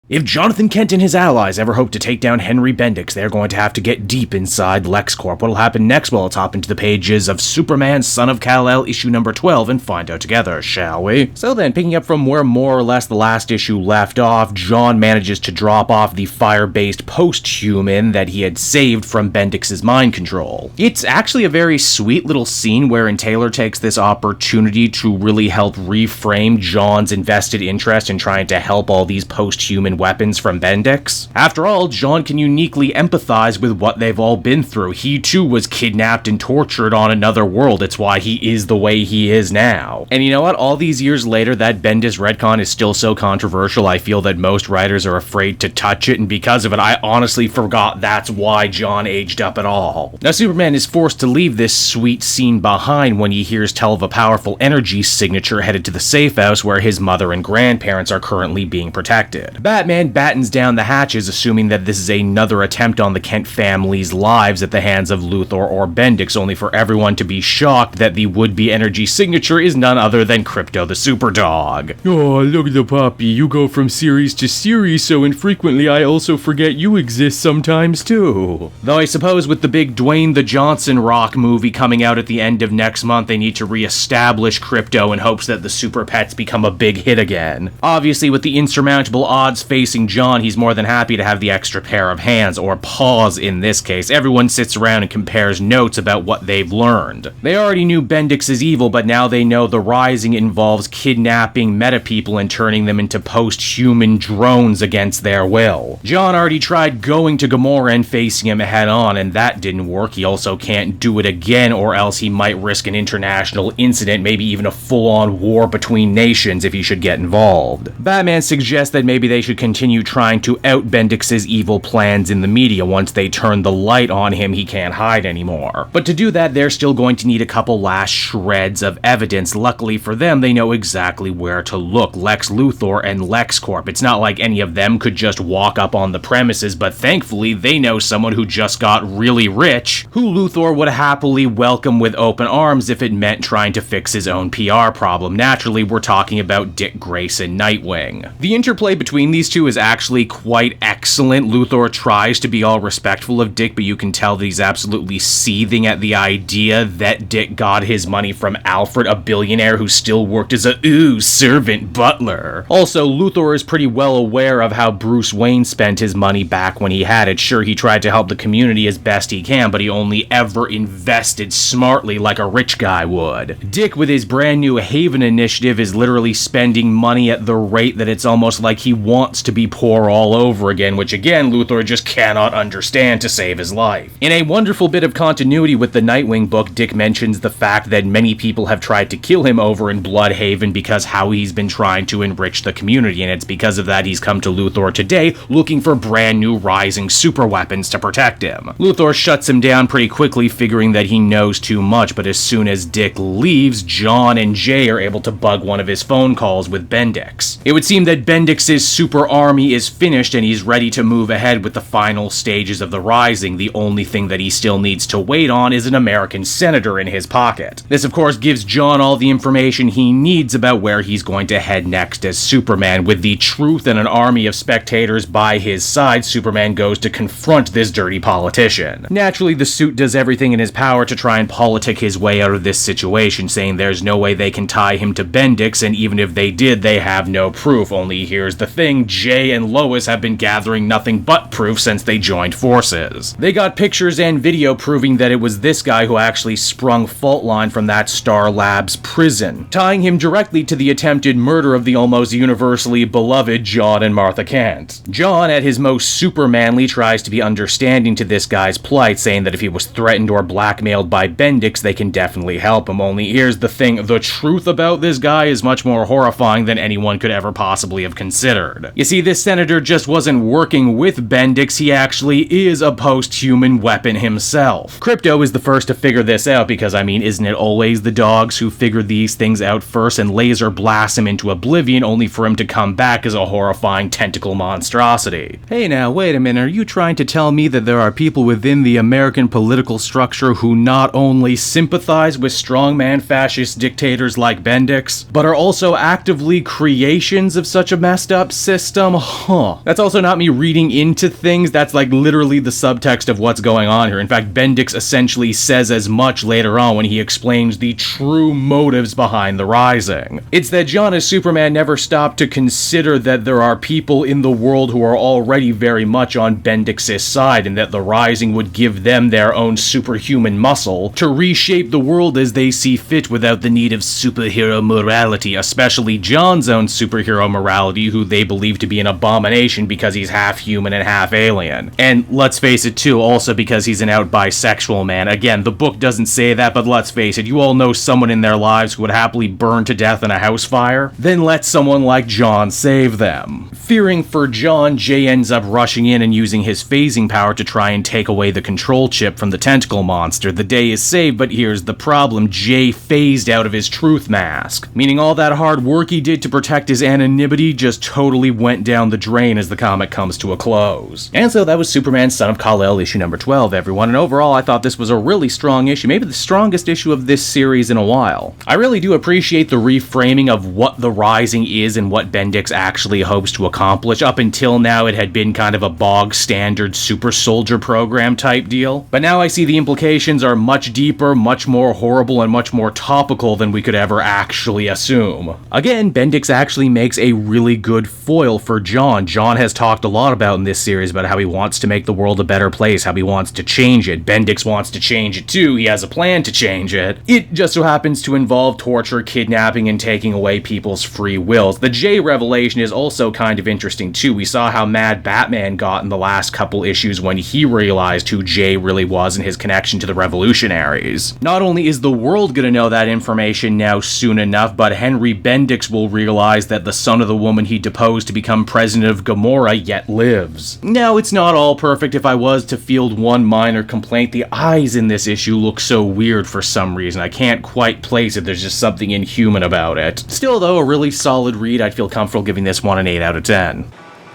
If Jonathan Kent and his allies ever hope to take down Henry Bendix, they're going to have to get deep inside LexCorp. What'll happen next? Well, let's hop into the pages of Superman, Son of Kal-El, issue number 12, and find out together, shall we? So then, picking up from where more or less the last issue left off, John manages to drop off the fire-based post-human that he had saved from Bendix's mind control. It's actually a very sweet little scene wherein Taylor takes this opportunity to really help reframe John's invested interest in trying to help all these post-human weapons from Bendix. After all, John can uniquely empathize with what they've all been through. He too was kidnapped and tortured on another world. It's why he is the way he is now. And you know what? All these years later, that Bendis retcon is still so controversial, I feel that most writers are afraid to touch it, and because of it, I honestly forgot that's why John aged up at all. Now, Superman is forced to leave this sweet scene behind when he hears tell of a powerful energy signature headed to the safe house where his mother and grandparents are currently being protected. Batman battens down the hatches, assuming that this is another attempt on the Kent family's lives at the hands of Luthor or Bendix, only for everyone to be shocked that the would-be energy signature is none other than Krypto the Superdog. Oh, look at the puppy. You go from series to series so infrequently I also forget you exist sometimes too. Though I suppose with the big Dwayne the Johnson Rock movie coming out at the end of next month, they need to re-establish Krypto in hopes that the Super Pets become a big hit again. Obviously, with the insurmountable odds facing John, he's more than happy to have the extra pair of hands, or paws in this case. Everyone sits around and compares notes about what they've learned. They already knew Bendix is evil, but now they know the Rising involves kidnapping meta-people and turning them into post-human drones against their will. John already tried going to Gamorra and facing him head-on, and that didn't work. He also can't do it again, or else he might risk an international incident, maybe even a full-on war between nations if he should get involved. Batman suggests that maybe they should continue trying to out Bendix's evil plans in the media. Once they turn the light on him, he can't hide anymore. But to do that, they're still going to need a couple last shreds of evidence. Luckily for them, they know exactly where to look. Lex Luthor and LexCorp. It's not like any of them could just walk up on the premises, but thankfully they know someone who just got really rich, who Luthor would happily welcome with open arms if it meant trying to fix his own PR problem. Naturally, we're talking about Dick Grayson Nightwing. The interplay between these two is actually quite excellent. Luthor tries to be all respectful of Dick, but you can tell that he's absolutely seething at the idea that Dick got his money from Alfred, a billionaire who still worked as a servant butler. Also, Luthor is pretty well aware of how Bruce Wayne spent his money back when he had it. Sure, he tried to help the community as best he can, but he only ever invested smartly like a rich guy would. Dick, with his brand new Haven initiative, is literally spending money at the rate that it's almost like he wants to be poor all over again, which again, Luthor just cannot understand to save his life. In a wonderful bit of continuity with the Nightwing book, Dick mentions the fact that many people have tried to kill him over in Bloodhaven because how he's been trying to enrich the community, and it's because of that he's come to Luthor today looking for brand new Rising super weapons to protect him. Luthor shuts him down pretty quickly, figuring that he knows too much, but as soon as Dick leaves, John and Jay are able to bug one of his phone calls with Bendix. It would seem that Bendix's super army is finished and he's ready to move ahead with the final stages of the Rising. The only thing that he still needs to wait on is an American senator in his pocket. This of course gives John all the information he needs about where he's going to head next as Superman. With the truth and an army of spectators by his side, Superman goes to confront this dirty politician. Naturally, the suit does everything in his power to try and politic his way out of this situation, saying there's no way they can tie him to Bendix, and even if they did, they have no proof. Only here's the thing, Jay and Lois have been gathering nothing but proof since they joined forces. They got pictures and video proving that it was this guy who actually sprung Fault Line from that Star Labs prison, tying him directly to the attempted murder of the almost universally beloved John and Martha Kent. John, at his most supermanly, tries to be understanding to this guy's plight, saying that if he was threatened or blackmailed by Bendix, they can definitely help him. Only here's the thing, the truth about this guy is much more horrifying than anyone could ever possibly have considered. You see, this senator just wasn't working with Bendix, he actually is a post-human weapon himself. Krypto is the first to figure this out because, I mean, isn't it always the dogs who figure these things out first and laser blast him into oblivion only for him to come back as a horrifying tentacle monstrosity? Hey now, wait a minute, are you trying to tell me that there are people within the American political structure who not only sympathize with strongman fascist dictators like Bendix, but are also actively creations of such a messed up system? huh. That's also not me reading into things, that's like literally the subtext of what's going on here. In fact, Bendix essentially says as much later on when he explains the true motives behind the Rising. It's that John as Superman never stopped to consider that there are people in the world who are already very much on Bendix's side, and that the Rising would give them their own superhuman muscle to reshape the world as they see fit without the need of superhero morality, especially John's own superhero morality, who they believe to be an abomination because he's half human and half alien. And let's face it too, also because he's an out bisexual man. Again, the book doesn't say that, but let's face it, you all know someone in their lives who would happily burn to death in a house fire. Then let someone like John save them. Fearing for John, Jay ends up rushing in and using his phasing power to try and take away the control chip from the tentacle monster. The day is saved, but here's the problem. Jay phased out of his truth mask, meaning all that hard work he did to protect his anonymity just totally went down the drain as the comic comes to a close. And so that was Superman Son of Kal-El issue number 12, everyone, and overall I thought this was a really strong issue, maybe the strongest issue of this series in a while. I really do appreciate the reframing of what the Rising is and what Bendix actually hopes to accomplish. Up until now it had been kind of a bog standard super soldier program type deal, but now I see the implications are much deeper, much more horrible, and much more topical than we could ever actually assume. Again, Bendix actually makes a really good foil for John. John has talked a lot about in this series about how he wants to make the world a better place, how he wants to change it. Bendix wants to change it too, he has a plan to change it. It just so happens to involve torture, kidnapping, and taking away people's free wills. The Jay revelation is also kind of interesting too. We saw how mad Batman got in the last couple issues when he realized who Jay really was and his connection to the revolutionaries. Not only is the world gonna know that information now soon enough, but Henry Bendix will realize that the son of the woman he deposed to become president of Gamorra yet lives. Now, it's not all perfect. If I was to field one minor complaint, the eyes in this issue look so weird for some reason. I can't quite place it, there's just something inhuman about it. Still though, a really solid read. I'd feel comfortable giving this one an 8 out of 10.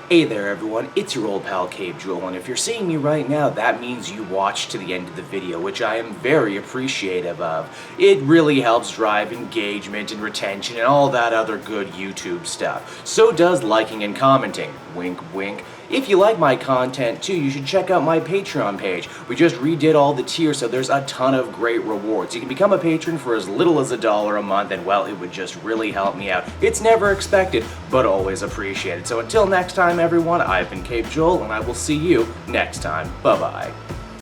Hey there everyone, it's your old pal Cape Jewel, and if you're seeing me right now, that means you watched to the end of the video, which I am very appreciative of. It really helps drive engagement and retention and all that other good YouTube stuff. So does liking and commenting. Wink wink. If you like my content too, you should check out my Patreon page. We just redid all the tiers, so there's a ton of great rewards. You can become a patron for as little as $1 a month, and well, it would just really help me out. It's never expected, but always appreciated. So until next time everyone, I've been Cape Joel, and I will see you next time. Bye-bye.